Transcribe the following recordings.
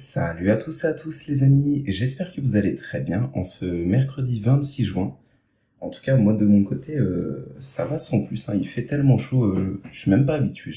Salut à tous et à tous les amis, j'espère que vous allez très bien en ce mercredi 26 juin. En tout cas, moi de mon côté, ça va sans plus, hein. Il fait tellement chaud, je suis même pas habitué.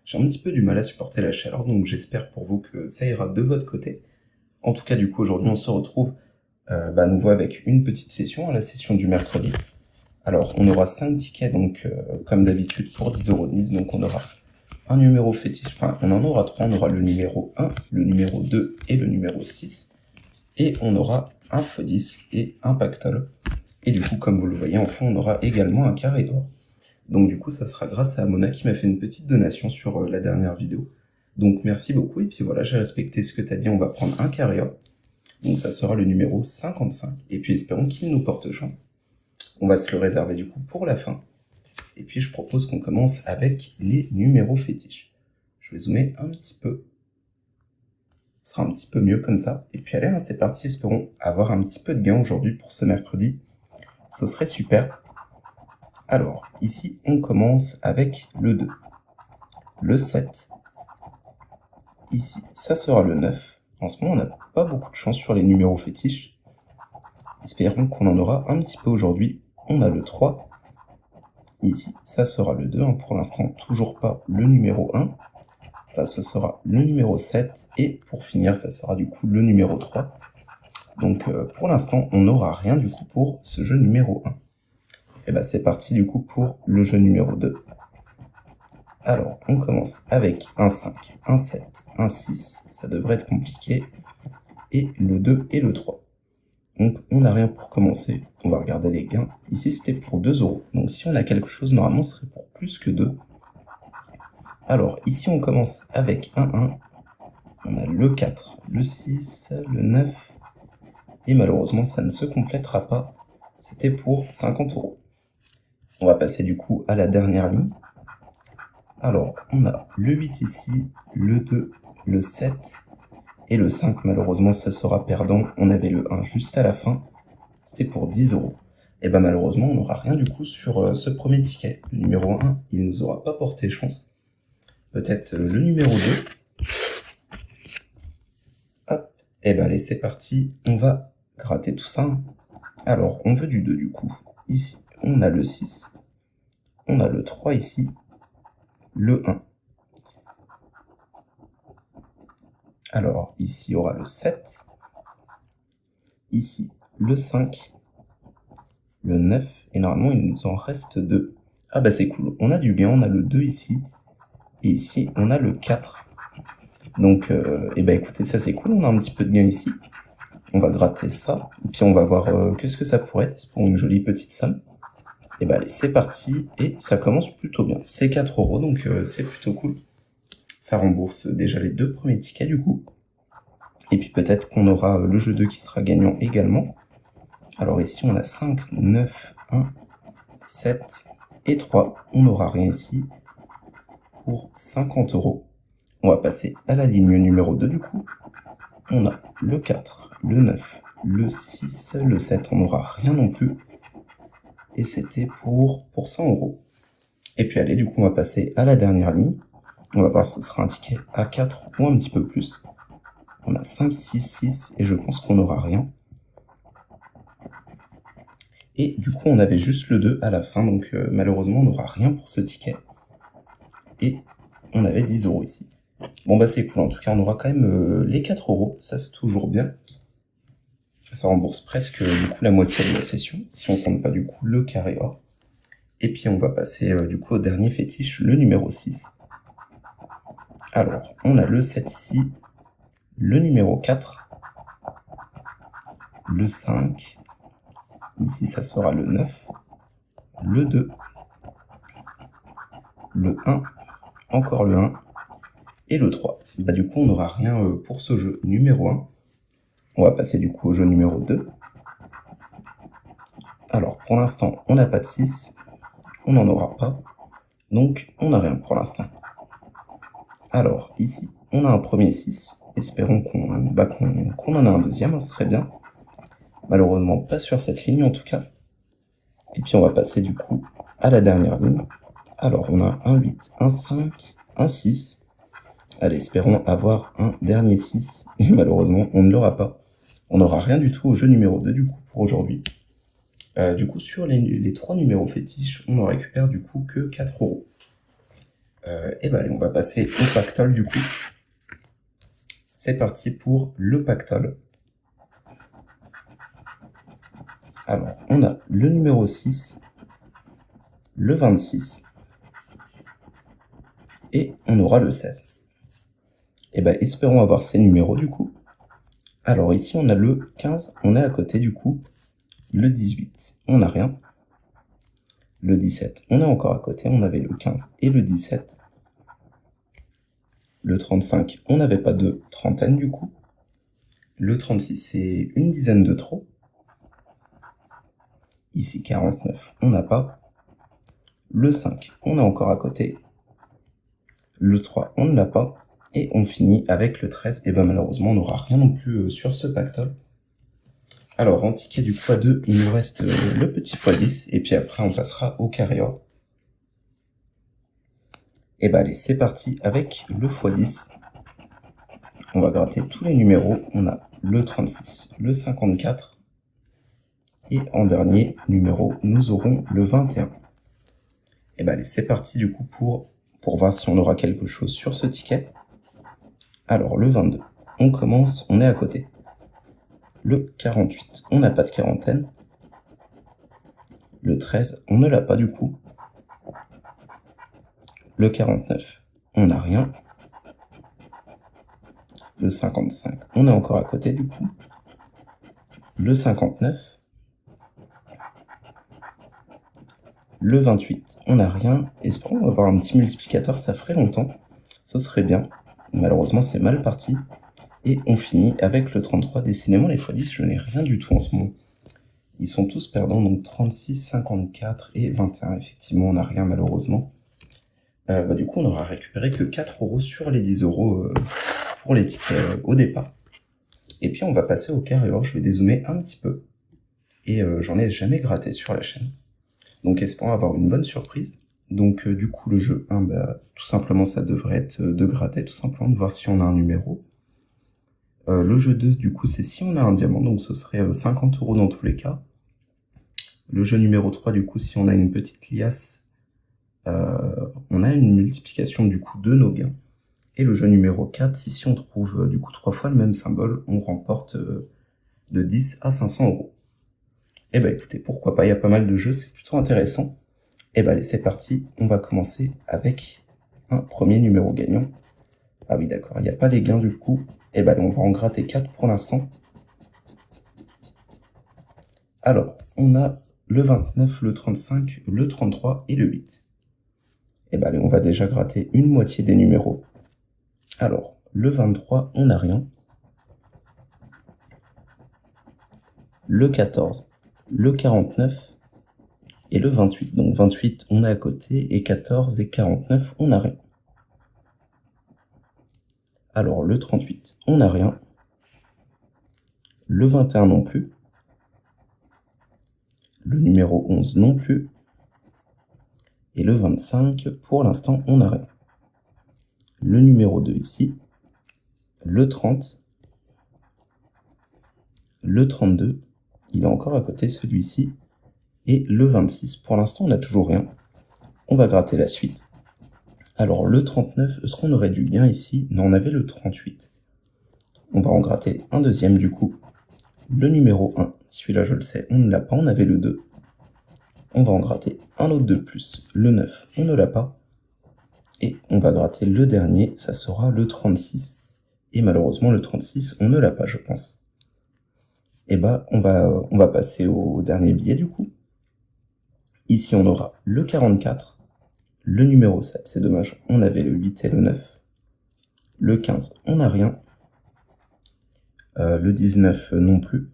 J'ai un petit peu du mal à supporter la chaleur, donc j'espère pour vous que ça ira de votre côté. En tout cas, du coup, aujourd'hui, on se retrouve à nouveau avec une petite session, la session du mercredi. Alors, on aura 5 tickets, donc comme d'habitude, pour 10 € de mise, donc on aura un numéro fétiche, enfin on en aura 3, on aura le numéro 1, le numéro 2 et le numéro 6, et on aura un x10 et un pactole. Et du coup, comme vous le voyez en fond, on aura également un carré d'or. Donc du coup, ça sera grâce à Mona qui m'a fait une petite donation sur la dernière vidéo. Donc merci beaucoup, et puis voilà, j'ai respecté ce que tu as dit, on va prendre un carré or. Donc ça sera le numéro 55, et puis espérons qu'il nous porte chance. On va se le réserver du coup pour la fin. Et puis je propose qu'on commence avec les numéros fétiches. Je vais zoomer un petit peu. Ce sera un petit peu mieux comme ça. Et puis allez, hein, c'est parti, espérons avoir un petit peu de gain aujourd'hui pour ce mercredi. Ce serait super. Alors, ici, on commence avec le 2. Le 7. Ici, ça sera le 9. En ce moment, on n'a pas beaucoup de chance sur les numéros fétiches. Espérons qu'on en aura un petit peu aujourd'hui. On a le 3. Ici, ça sera le 2. Hein, pour l'instant, toujours pas le numéro 1. Là, ce sera le numéro 7. Et pour finir, ça sera du coup le numéro 3. Donc, pour l'instant, on n'aura rien du coup pour ce jeu numéro 1. Et bah, c'est parti du coup pour le jeu numéro 2. Alors, on commence avec un 5, un 7, un 6. Ça devrait être compliqué. Et le 2 et le 3. Donc, on n'a rien pour commencer. On va regarder les gains. Ici, c'était pour 2 €. Donc, si on a quelque chose, normalement, ce serait pour plus que 2. Alors, ici, on commence avec un 1. On a le 4, le 6, le 9. Et malheureusement, ça ne se complétera pas. C'était pour 50 €. On va passer du coup à la dernière ligne. Alors, on a le 8 ici, le 2, le 7 et le 5. Malheureusement, ça sera perdant. On avait le 1 juste à la fin. C'était pour 10 €. Et ben malheureusement, on n'aura rien du coup sur ce premier ticket. Le numéro 1, il ne nous aura pas porté chance. Peut-être le numéro 2. Hop. Et ben allez, c'est parti. On va gratter tout ça. Alors, on veut du 2 du coup. Ici, on a le 6. On a le 3 ici. Le 1. Alors, ici, il y aura le 7. Ici, le 5. Le 9. Et normalement, il nous en reste 2. Ah bah c'est cool. On a du gain. On a le 2 ici. Et ici, on a le 4. Donc, et bah écoutez, ça c'est cool. On a un petit peu de gain ici. On va gratter ça. Et puis, on va voir qu'est-ce que ça pourrait être. C'est pour une jolie petite somme. Et bah allez, c'est parti. Et ça commence plutôt bien. C'est 4 €. Donc, c'est plutôt cool. Ça rembourse déjà les 2 premiers tickets du coup. Et puis peut-être qu'on aura le jeu 2 qui sera gagnant également. Alors ici on a 5, 9, 1, 7 et 3. On n'aura rien ici pour 50 €. On va passer à la ligne numéro 2 du coup. On a le 4, le 9, le 6, le 7. On n'aura rien non plus. Et c'était pour 100 €. Et puis allez, du coup on va passer à la dernière ligne. On va voir si ce sera un ticket à 4 ou un petit peu plus. On a 5, 6, 6 et je pense qu'on n'aura rien. Et du coup, on avait juste le 2 à la fin, donc malheureusement, on n'aura rien pour ce ticket. Et on avait 10 € ici. Bon bah c'est cool, en tout cas, on aura quand même les 4 €, ça c'est toujours bien. Ça rembourse presque du coup la moitié de la session, si on compte pas du coup le carré or. Et puis on va passer du coup au dernier fétiche, le numéro 6. Alors, on a le 7 ici, le numéro 4, le 5, ici ça sera le 9, le 2, le 1, encore le 1, et le 3. Bah du coup on n'aura rien pour ce jeu numéro 1. On va passer du coup au jeu numéro 2. Alors pour l'instant on n'a pas de 6, on n'en aura pas, donc on n'a rien pour l'instant. Alors ici on a un premier 6, espérons qu'on en a un deuxième, hein, ce serait bien. Malheureusement pas sur cette ligne en tout cas. Et puis on va passer du coup à la dernière ligne. Alors on a un 8, un 5, un 6. Allez, espérons avoir un dernier 6. Et malheureusement, on ne l'aura pas. On n'aura rien du tout au jeu numéro 2 du coup pour aujourd'hui. Du coup, sur les 3 numéros fétiches, on ne récupère du coup que 4 €. Et bah allez, on va passer au pactole du coup. C'est parti pour le pactole. Alors, on a le numéro 6, le 26, et on aura le 16. Et bah espérons avoir ces numéros du coup. Alors ici, on a le 15, on est à côté du coup. Le 18, on n'a rien. Le 17, on est encore à côté, on avait le 15 et le 17. Le 35, on n'avait pas de trentaine du coup. Le 36, c'est une dizaine de trop. Ici, 49, on n'a pas. Le 5, on est encore à côté. Le 3, on ne l'a pas. Et on finit avec le 13. Et ben malheureusement, on n'aura rien non plus sur ce pactole. Alors, en ticket du x2, il nous reste le petit x10. Et puis après, on passera au carré or. Et ben allez, c'est parti avec le x10. On va gratter tous les numéros. On a le 36, le 54. Et en dernier numéro, nous aurons le 21. Et ben allez, c'est parti du coup pour voir si on aura quelque chose sur ce ticket. Alors, le 22, on commence, on est à côté. Le 48, on n'a pas de quarantaine. Le 13, on ne l'a pas du coup. Le 49, on n'a rien. Le 55, on est encore à côté du coup. Le 59. Le 28, on n'a rien. Espérons avoir un petit multiplicateur, ça ferait longtemps. Ce serait bien. Malheureusement, c'est mal parti. Et on finit avec le 33. Décidément, les x10, je n'ai rien du tout en ce moment. Ils sont tous perdants, donc 36, 54 et 21. Effectivement, on n'a rien malheureusement. Du coup, on n'aura récupéré que 4 € sur les 10 € pour les tickets au départ. Et puis, on va passer au carré or. Je vais dézoomer un petit peu. Et j'en ai jamais gratté sur la chaîne. Donc, espérons avoir une bonne surprise. Donc, du coup, le jeu 1, tout simplement, ça devrait être de gratter, tout simplement, de voir si on a un numéro. Le jeu 2, du coup, c'est si on a un diamant, donc ce serait 50 € dans tous les cas. Le jeu numéro 3, du coup, si on a une petite liasse, on a une multiplication, du coup, de nos gains. Et le jeu numéro 4, si on trouve, du coup, 3 fois le même symbole, on remporte de 10 à 500 €. Et bah écoutez, pourquoi pas, il y a pas mal de jeux, c'est plutôt intéressant. Et bah allez, c'est parti, on va commencer avec un premier numéro gagnant. Ah oui, d'accord, il n'y a pas les gains du coup. Et bah allez, on va en gratter 4 pour l'instant. Alors, on a le 29, le 35, le 33 et le 8. Et bah allez, on va déjà gratter une moitié des numéros. Alors, le 23, on n'a rien. Le 14, le 49 et le 28. Donc 28, on est à côté, et 14 et 49, on n'a rien. Alors, le 38, on n'a rien. Le 21 non plus. Le numéro 11 non plus. Et le 25, pour l'instant, on n'a rien. Le numéro 2 ici. Le 30. Le 32. Il est encore à côté, celui-ci. Et le 26. Pour l'instant, on n'a toujours rien. On va gratter la suite. Alors, le 39, est-ce qu'on aurait du gain ici? Non, on avait le 38. On va en gratter un deuxième, du coup. Le numéro 1. Celui-là, je le sais, on ne l'a pas, on avait le 2. On va en gratter un autre de plus. Le 9, on ne l'a pas. Et on va gratter le dernier, ça sera le 36. Et malheureusement, le 36, on ne l'a pas, je pense. Et bah, on va passer au dernier billet, du coup. Ici, on aura le 44, le numéro 7, c'est dommage, on avait le 8 et le 9. Le 15, on n'a rien. Le 19 non plus.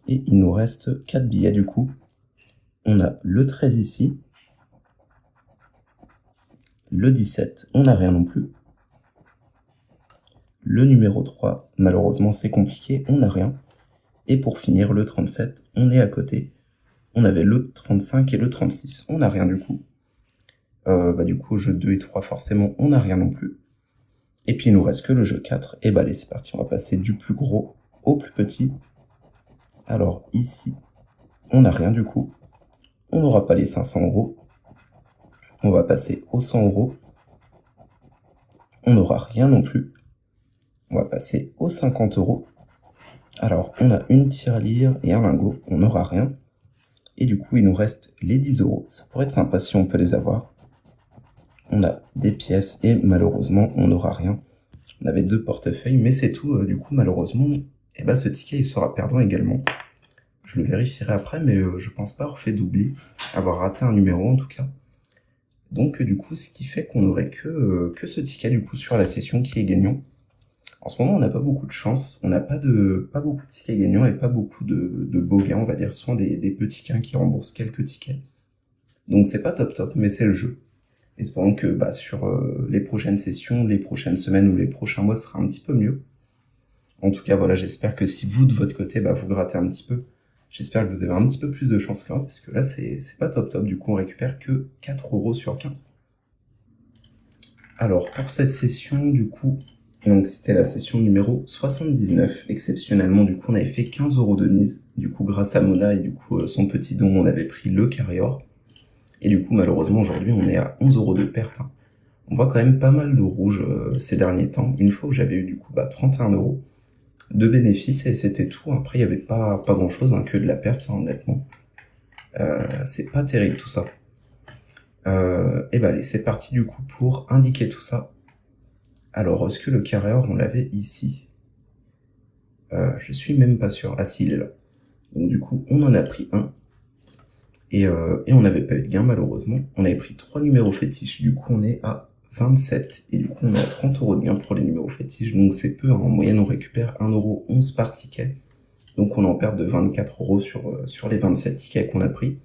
Et il nous reste 4 billets, du coup. On a le 13 ici. Le 17, on n'a rien non plus. Le numéro 3, malheureusement c'est compliqué, on n'a rien. Et pour finir, le 37, on est à côté. On avait le 35 et le 36, on n'a rien du coup. Du coup, jeu 2 et 3, forcément, on n'a rien non plus. Et puis il nous reste que le jeu 4, et bah allez c'est parti, on va passer du plus gros au plus petit. Alors ici, on n'a rien du coup, on n'aura pas les 500 €, on va passer aux 100 €, on n'aura rien non plus, on va passer aux 50 €. Alors on a une tirelire et un lingot, on n'aura rien, et du coup il nous reste les 10 €, ça pourrait être sympa si on peut les avoir. On a des pièces et malheureusement on n'aura rien. On avait 2 portefeuilles, mais c'est tout, du coup malheureusement, et bah ce ticket il sera perdant également. Je le vérifierai après, mais je pense pas avoir fait d'oubli, avoir raté un numéro en tout cas. Donc du coup, ce qui fait qu'on aurait que ce ticket du coup sur la session qui est gagnant. En ce moment, on n'a pas beaucoup de chance, on n'a pas beaucoup de tickets gagnants et pas beaucoup de beaux gains, on va dire, souvent des petits gains qui remboursent quelques tickets. Donc c'est pas top top, mais c'est le jeu. Espérons que bah, sur les prochaines sessions, les prochaines semaines ou les prochains mois, ce sera un petit peu mieux. En tout cas, voilà, j'espère que si vous, de votre côté, bah, vous grattez un petit peu, j'espère que vous avez un petit peu plus de chance que moi, parce que là, c'est pas top top. Du coup, on récupère que 4 € sur 15. Alors, pour cette session, du coup, donc c'était la session numéro 79. Exceptionnellement, du coup, on avait fait 15 € de mise. Du coup, grâce à Mona et du coup, son petit don, on avait pris le carré-or. Et du coup, malheureusement, aujourd'hui, on est à 11 € de perte. On voit quand même pas mal de rouge ces derniers temps. Une fois où j'avais eu, du coup, 31 € de bénéfices et c'était tout. Après, il n'y avait pas grand chose, que de la perte, honnêtement. C'est pas terrible tout ça. Et bah allez, c'est parti du coup pour indiquer tout ça. Alors, est-ce que le carré-or, on l'avait ici? Je suis même pas sûr. Ah si, il est là. Donc du coup, on en a pris un. Et on n'avait pas eu de gain, malheureusement. On avait pris 3 numéros fétiches. Du coup, on est à 27. Et du coup, on est à 30 € de gain pour les numéros fétiches. Donc c'est peu. En moyenne, on récupère 1,11 € par ticket. Donc on en perd de 24 € sur les 27 tickets qu'on a pris.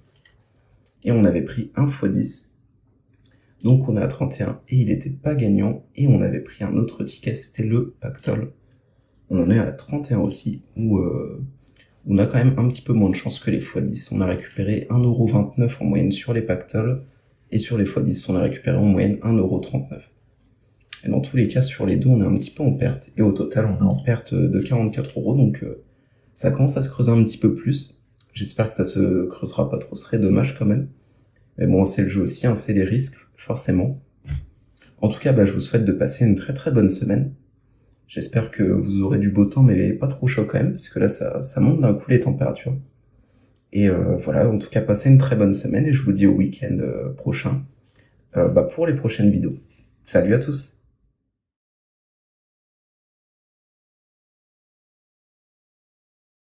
Et on avait pris 1 x 10. Donc on est à 31 et il n'était pas gagnant. Et on avait pris un autre ticket, c'était le pactole. On en est à 31 aussi, où on a quand même un petit peu moins de chance que les x10. On a récupéré 1,29 € en moyenne sur les pactoles. Et sur les x10, on a récupéré en moyenne 1,39 €. Et dans tous les cas, sur les deux, on est un petit peu en perte. Et au total, on est en perte de 44 €. Donc ça commence à se creuser un petit peu plus. J'espère que ça se creusera pas trop, ce serait dommage quand même. Mais bon, c'est le jeu aussi, c'est les risques, forcément. En tout cas, je vous souhaite de passer une très très bonne semaine. J'espère que vous aurez du beau temps, mais pas trop chaud quand même, parce que là, ça monte d'un coup les températures. Et voilà, en tout cas, passez une très bonne semaine, et je vous dis au week-end prochain pour les prochaines vidéos. Salut à tous!